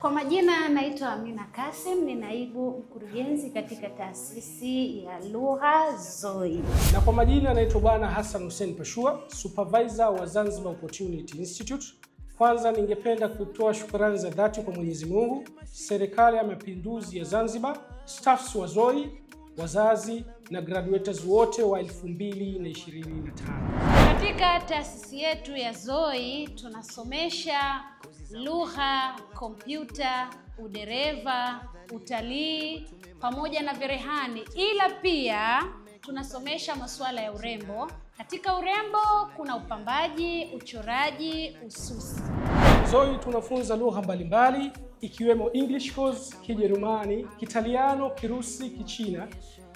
Kwa majina naitwa Amina Kasim, ni naibu mkurugenzi katika taasisi ya lugha ZOI. Na kwa majina naitwa Bwana Hassan Hussein Pashua, supervisor wa Zanzibar Opportunity Institute. Kwanza ningependa kutoa shukrani za dhati kwa Mwenyezi Mungu, Serikali ya Mapinduzi ya Zanzibar, staffs wa ZOI, wazazi na graduates wote wa 2025. Katika taasisi yetu ya ZOI tunasomesha lugha, kompyuta, udereva, utalii pamoja na cherehani, ila pia tunasomesha masuala ya urembo. Katika urembo kuna upambaji, uchoraji, ususi. ZOI tunafunza lugha mbalimbali ikiwemo English course, Kijerumani, Kitaliano, Kirusi, Kichina,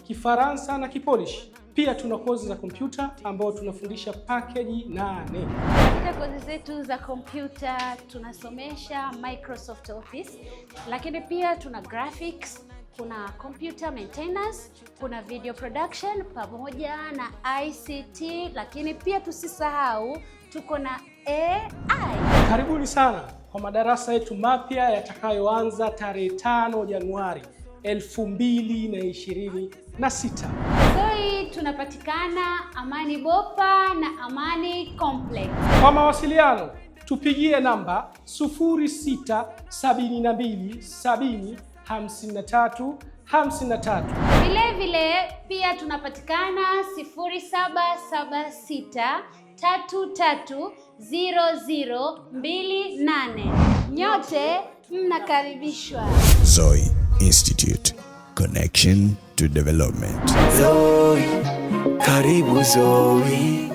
Kifaransa na Kipolish. Pia tuna kozi za kompyuta ambao tunafundisha package 8. Katika kozi zetu za kompyuta tunasomesha Microsoft Office, lakini pia tuna graphics, kuna computer maintenance, kuna video production pamoja na ICT, lakini pia tusisahau tuko na AI. Karibuni sana kwa madarasa yetu mapya yatakayoanza tarehe 5 Januari 2026. ZOI tunapatikana Amani Bopa na Amani Complex. Kwa mawasiliano tupigie namba 0672705353. Vile pia tunapatikana 0776330028. Nyote mnakaribishwa. ZOI Institute, connection to development. ZOI, karibu ZOI.